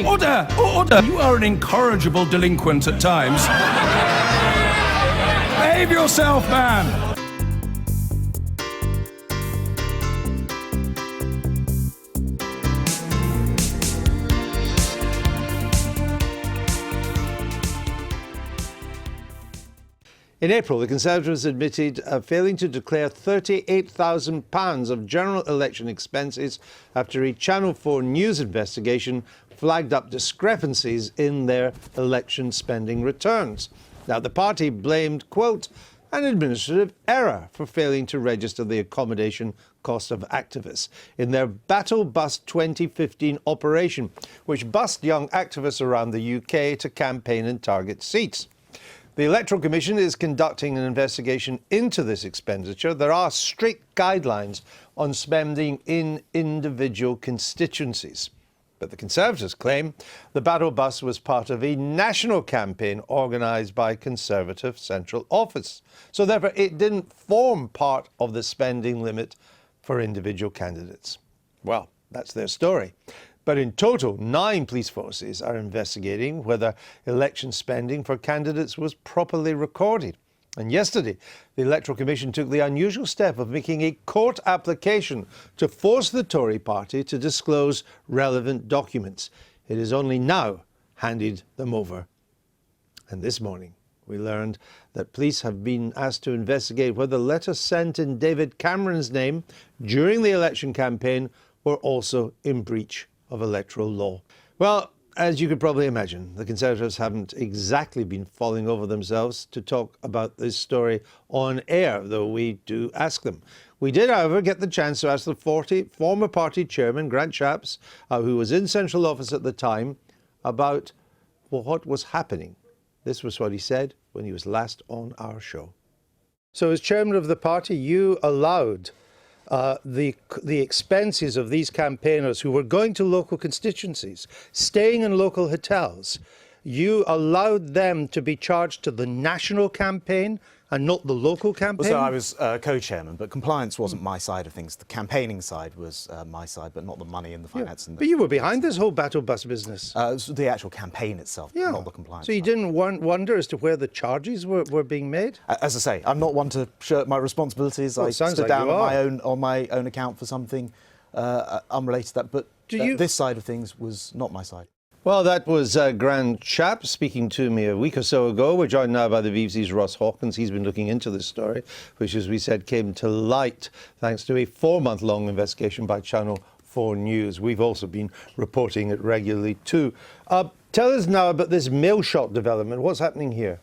Order! Order! You are an incorrigible delinquent at times. Behave yourself, man! In April, the Conservatives admitted failing to declare £38,000 of general election expenses after a Channel 4 News investigation flagged up discrepancies in their election spending returns. Now, the party blamed, quote, an administrative error for failing to register the accommodation cost of activists in their Battle Bus 2015 operation, which bussed young activists around the UK to campaign and target seats. The Electoral Commission is conducting an investigation into this expenditure. There are strict guidelines on spending in individual constituencies. But the Conservatives claim the Battle Bus was part of a national campaign organised by Conservative Central Office. So therefore, it didn't form part of the spending limit for individual candidates. Well, that's their story. But in total, 9 police forces are investigating whether election spending for candidates was properly recorded. And yesterday, the Electoral Commission took the unusual step of making a court application to force the Tory party to disclose relevant documents. It has only now handed them over. And this morning, we learned that police have been asked to investigate whether letters sent in David Cameron's name during the election campaign were also in breach of electoral law. Well, as you could probably imagine, the Conservatives haven't exactly been falling over themselves to talk about this story on air, though we do ask them. We did, however, get the chance to ask the former party chairman, Grant Shapps, who was in central office at the time, about what was happening. This was what he said when he was last on our show. So as chairman of the party, you allowed the expenses of these campaigners who were going to local constituencies, staying in local hotels. You allowed them to be charged to the national campaign and not the local campaign? Well, so I was co-chairman, but compliance wasn't my side of things. The campaigning side was my side, but not the money and the finance. Yeah. But you were behind this whole Battle Bus business. The actual campaign itself, not the compliance So you side. didn't wonder as to where the charges were being made? As I say, I'm not one to shirk my responsibilities. Well, I stood like down on my own account for something unrelated to that, but this side of things was not my side. Well, that was Grant Shapps speaking to me a week or so ago. We're joined now by the BBC's Ross Hawkins. He's been looking into this story, which, as we said, came to light thanks to a 4-month-long investigation by Channel 4 News. We've also been reporting it regularly too. Tell us now about this mail shot development. What's happening here?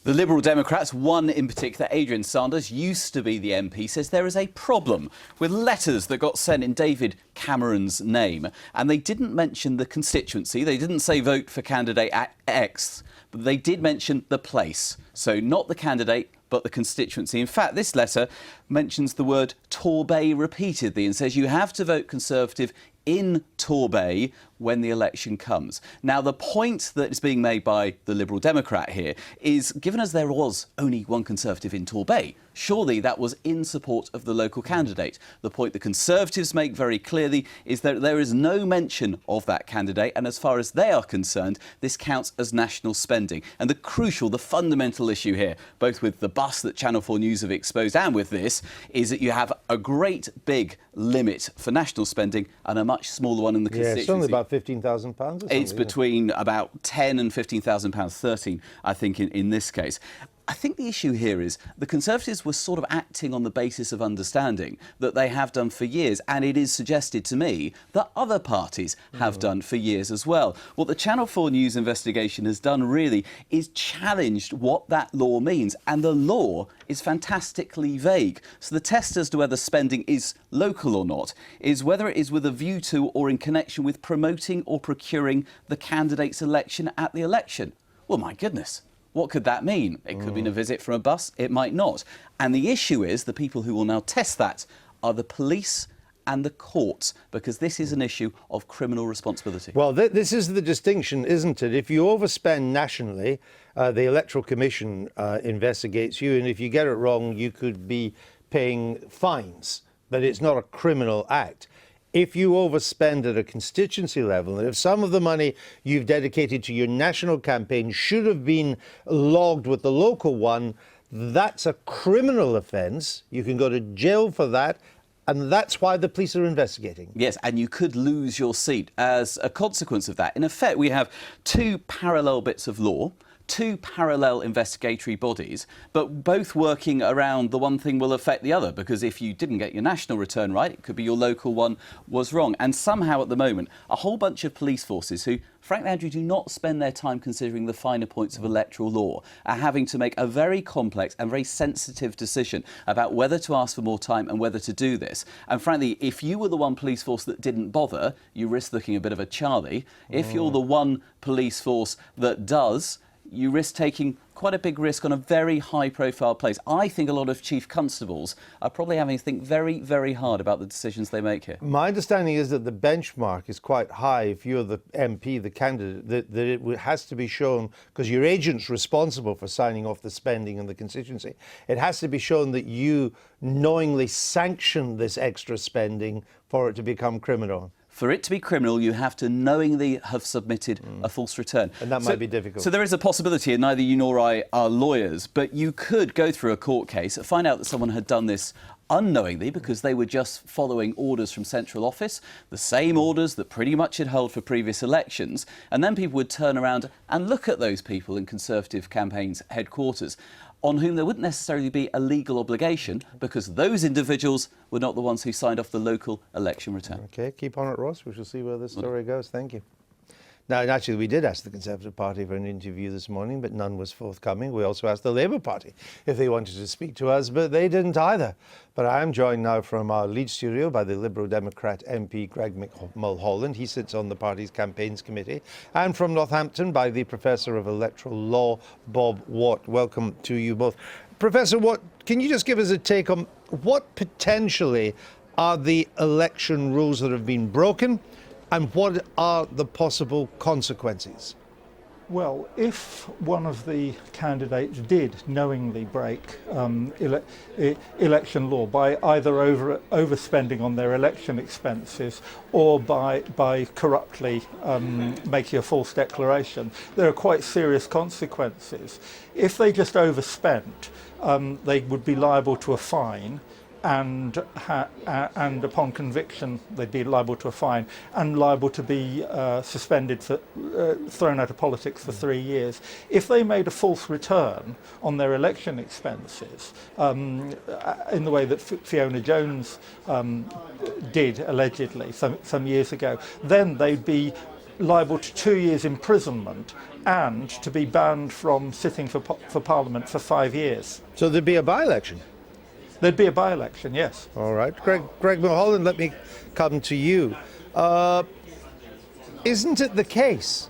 The Liberal Democrats, one in particular, Adrian Sanders, used to be the MP, says there is a problem with letters that got sent in David Cameron's name. And they didn't mention the constituency. They didn't say vote for candidate X, but they did mention the place. So not the candidate, but the constituency. In fact, this letter mentions the word Torbay repeatedly and says you have to vote Conservative in Torbay when the election comes. Now, the point that is being made by the Liberal Democrat here is, given as there was only one Conservative in Torbay, surely that was in support of the local candidate. The point the Conservatives make very clearly is that there is no mention of that candidate, and as far as they are concerned, this counts as national spending. And the fundamental issue here, both with the bus that Channel 4 News have exposed and with this, is that you have a great big limit for national spending and a much smaller one in the constituency. It's only about £15,000. It's between about £10,000 and £15,000, 13, I think, in this case. I think the issue here is the Conservatives were sort of acting on the basis of understanding that they have done for years, and it is suggested to me that other parties have done for years as well. What the Channel 4 News investigation has done really is challenged what that law means, and the law is fantastically vague. So the test as to whether spending is local or not is whether it is with a view to or in connection with promoting or procuring the candidate's election at the election. Well, my goodness. What could that mean? It could mean a visit from a bus, it might not. And the issue is the people who will now test that are the police and the courts, because this is an issue of criminal responsibility. Well, this is the distinction, isn't it? If you overspend nationally, the Electoral Commission investigates you, and if you get it wrong, you could be paying fines, but it's not a criminal act. if you overspend at a constituency level, and if some of the money you've dedicated to your national campaign should have been logged with the local one, that's a criminal offence. You can go to jail for that. And that's why the police are investigating. Yes, and you could lose your seat as a consequence of that. In effect, we have two parallel bits of law, two parallel investigatory bodies, but both working around the one thing will affect the other, because if you didn't get your national return right, it could be your local one was wrong. And somehow at the moment, a whole bunch of police forces who, frankly, Andrew, do not spend their time considering the finer points of electoral law are having to make a very complex and very sensitive decision about whether to ask for more time and whether to do this. And frankly, if you were the one police force that didn't bother, you risk looking a bit of a Charlie. If you're the one police force that does, you risk taking quite a big risk on a very high-profile place. I think a lot of chief constables are probably having to think very, very hard about the decisions they make here. My understanding is that the benchmark is quite high if you're the MP, the candidate, that it has to be shown, because your agent's responsible for signing off the spending in the constituency, it has to be shown that you knowingly sanctioned this extra spending for it to become criminal. For it to be criminal, you have to knowingly have submitted a false return. And that might be difficult. So there is a possibility, and neither you nor I are lawyers, but you could go through a court case, find out that someone had done this unknowingly because they were just following orders from central office, the same orders that pretty much had held for previous elections, and then people would turn around and look at those people in Conservative campaigns headquarters, on whom there wouldn't necessarily be a legal obligation because those individuals were not the ones who signed off the local election return. OK, keep on it, Ross. We shall see where this story goes. Thank you. Now, naturally, we did ask the Conservative Party for an interview this morning, but none was forthcoming. We also asked the Labour Party if they wanted to speak to us, but they didn't either. But I am joined now from our Leeds studio by the Liberal Democrat MP Greg Mulholland. He sits on the party's campaigns committee. And from Northampton by the Professor of Electoral Law, Bob Watt. Welcome to you both. Professor Watt, can you just give us a take on what potentially are the election rules that have been broken? And what are the possible consequences? Well, if one of the candidates did knowingly break election law by either overspending on their election expenses or by corruptly making a false declaration, there are quite serious consequences. If they just overspent, they would be liable to a fine. And upon conviction, they'd be liable to a fine and liable to be suspended, thrown out of politics for 3 years. If they made a false return on their election expenses, in the way that Fiona Jones did allegedly some years ago, then they'd be liable to 2 years imprisonment and to be banned from sitting for Parliament for 5 years. So there'd be a by-election? There'd be a by-election, yes. All right. Greg Mulholland, let me come to you. Isn't it the case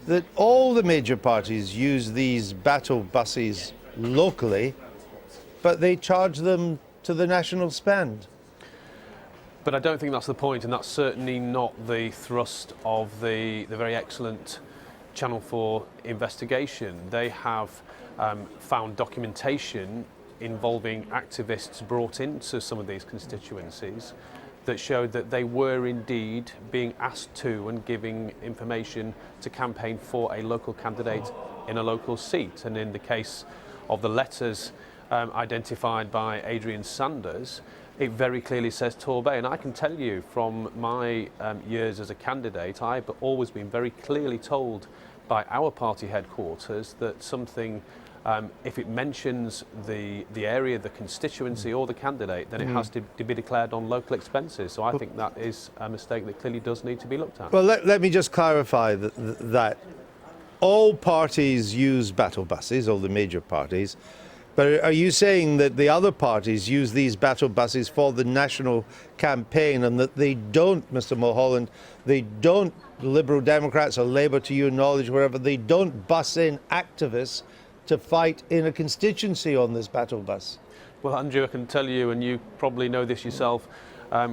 that all the major parties use these battle buses locally, but they charge them to the national spend? But I don't think that's the point, and that's certainly not the thrust of the very excellent Channel 4 investigation. They have found documentation involving activists brought into some of these constituencies that showed that they were indeed being asked to and giving information to campaign for a local candidate in a local seat. And in the case of the letters identified by Adrian Sanders, it very clearly says Torbay. And I can tell you from my years as a candidate, I've always been very clearly told by our party headquarters that something if it mentions the area, the constituency or the candidate, then it has to be declared on local expenses. So I think that is a mistake that clearly does need to be looked at. Well, let me just clarify that all parties use battle buses, all the major parties, but are you saying that the other parties use these battle buses for the national campaign and that they don't, Mr. Mulholland, they don't, Liberal Democrats or Labour, to your knowledge, wherever, they don't bus in activists to fight in a constituency on this battle bus? Well, Andrew, I can tell you, and you probably know this yourself,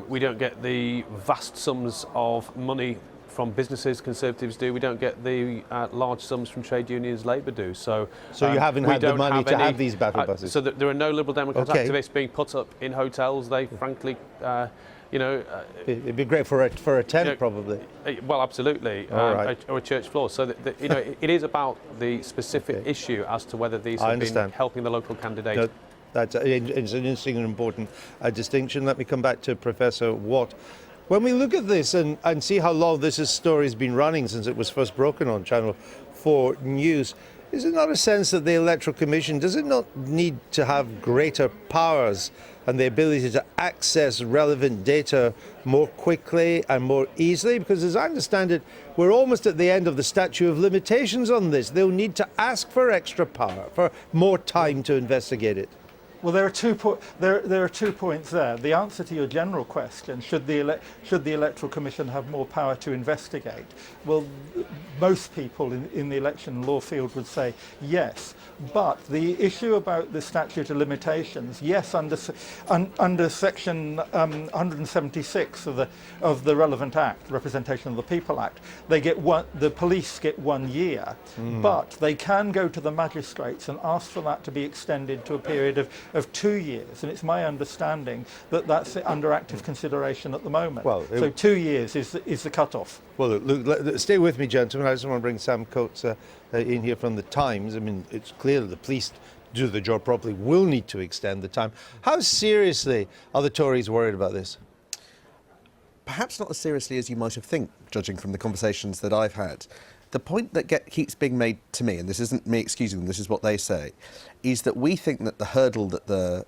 we don't get the vast sums of money from businesses, Conservatives do. We don't get the large sums from trade unions, Labour do. So you haven't had the money to have these battle buses? So there are no Liberal Democrat activists being put up in hotels. They frankly you know, it'd be great for a tent, probably. Well, absolutely, All right. or a church floor. So that, you know, it is about the specific issue as to whether these have been helping the local candidate. No, it's an interesting and important distinction. Let me come back to Professor Watt. When we look at this and see how long this story has been running since it was first broken on Channel 4 News, is it not a sense that the Electoral Commission, does it not need to have greater powers and the ability to access relevant data more quickly and more easily? Because as I understand it, we're almost at the end of the statute of limitations on this. They'll need to ask for extra power, for more time to investigate it. Well, there are two points there. The answer to your general question, should the Electoral Commission have more power to investigate? Well, most people in the election law field would say yes. But the issue about the statute of limitations, yes, under section 176 of the relevant act, Representation of the People Act, the police get 1 year, but they can go to the magistrates and ask for that to be extended to a period of 2 years, and it's my understanding that that's under active consideration at the moment. Well, so 2 years is the cut-off. Well, look, stay with me, gentlemen. I just want to bring Sam Coates in here from the Times. I mean, it's clear that the police do the job properly will need to extend the time. How seriously are the Tories worried about this? Perhaps not as seriously as you might have think, judging from the conversations that I've had. The point that keeps being made to me, and this isn't me excusing them, this is what they say, is that we think that the hurdle that the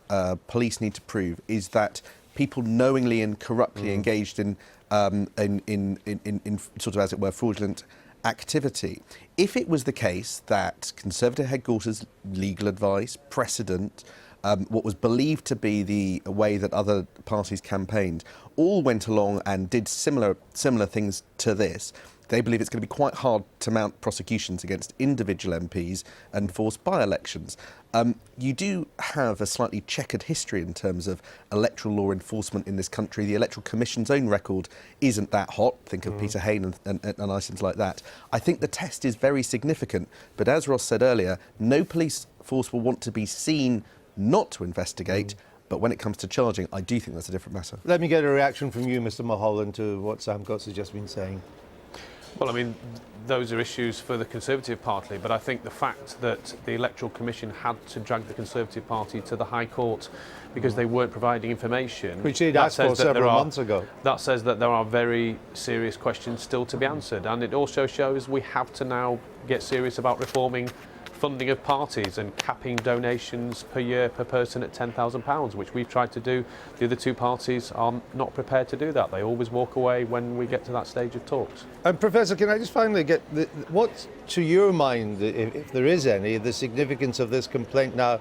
police need to prove is that people knowingly and corruptly engaged in sort of, as it were, fraudulent activity. If it was the case that Conservative headquarters legal advice, precedent, what was believed to be the way that other parties campaigned, all went along and did similar things to this, they believe it's going to be quite hard to mount prosecutions against individual MPs and force by-elections. You do have a slightly checkered history in terms of electoral law enforcement in this country. The Electoral Commission's own record isn't that hot. Think of Peter Hain and items like that. I think the test is very significant, but as Ross said earlier, no police force will want to be seen not to investigate. But when it comes to charging, I do think that's a different matter. Let me get a reaction from you, Mr. Mulholland, to what Sam Coates has just been saying. Well, I mean, those are issues for the Conservative Party, but I think the fact that the Electoral Commission had to drag the Conservative Party to the High Court because they weren't providing information... Which they'd asked for several months ago. That says that there are very serious questions still to be answered, and it also shows we have to now get serious about reforming funding of parties and capping donations per year per person at £10,000, which we've tried to do. The other two parties are not prepared to do that. They always walk away when we get to that stage of talks. And Professor, can I just finally get what, to your mind, if there is any, the significance of this complaint now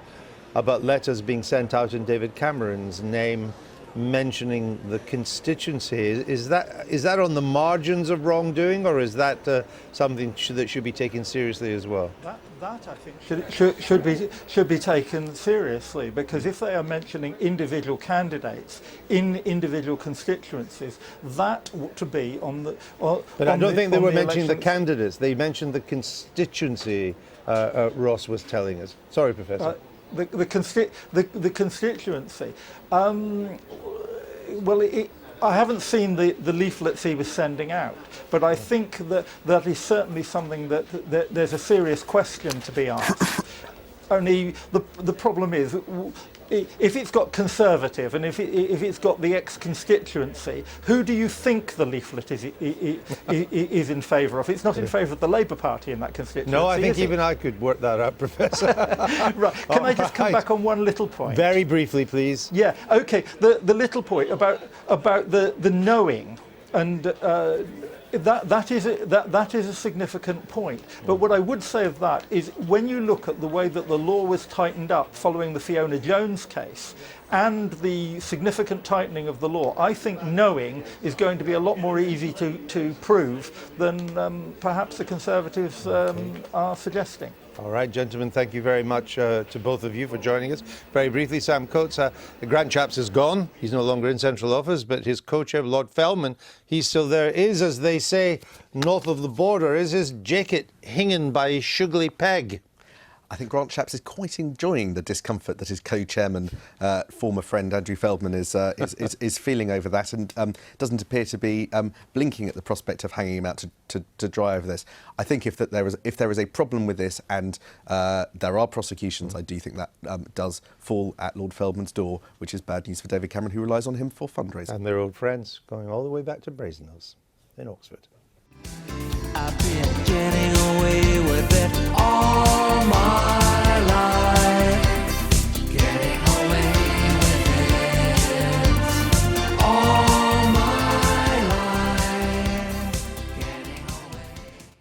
about letters being sent out in David Cameron's name mentioning the constituency? Is that on the margins of wrongdoing, or is that something that should be taken seriously as well? That I think should be taken seriously, because if they are mentioning individual candidates in individual constituencies, that ought to be on the. But I don't think they were mentioning the candidates. They mentioned the constituency. Ross was telling us. Sorry, Professor. The constituency. Well, I haven't seen the leaflets he was sending out, but I think that is certainly something that there's a serious question to be asked. Only the problem is, if it's got Conservative and if it's got the ex-constituency, who do you think the leaflet is in favour of? It's not in favour of the Labour Party in that constituency. No, I think even I could work that out, Professor. Right. Can I just come back on one little point? Very briefly, please. Yeah. Okay. The little point about the knowing, and that is a significant point. But what I would say of that is, when you look at the way that the law was tightened up following the Fiona Jones case and the significant tightening of the law, I think knowing is going to be a lot more easy to prove than perhaps the Conservatives are suggesting. All right, gentlemen, thank you very much to both of you for joining us. Very briefly, Sam Coates, Grant Shapps is gone. He's no longer in Central Office, but his co-chair, Lord Feldman, he's still there. Is, as they say, north of the border, is his jacket hinging by his sugly peg? I think Grant Shapps is quite enjoying the discomfort that his co-chairman, former friend Andrew Feldman, is feeling over that, and doesn't appear to be blinking at the prospect of hanging him out to dry over this. I think if there is a problem with this and there are prosecutions, I do think that does fall at Lord Feldman's door, which is bad news for David Cameron, who relies on him for fundraising. And their old friends, going all the way back to Brasenose in Oxford.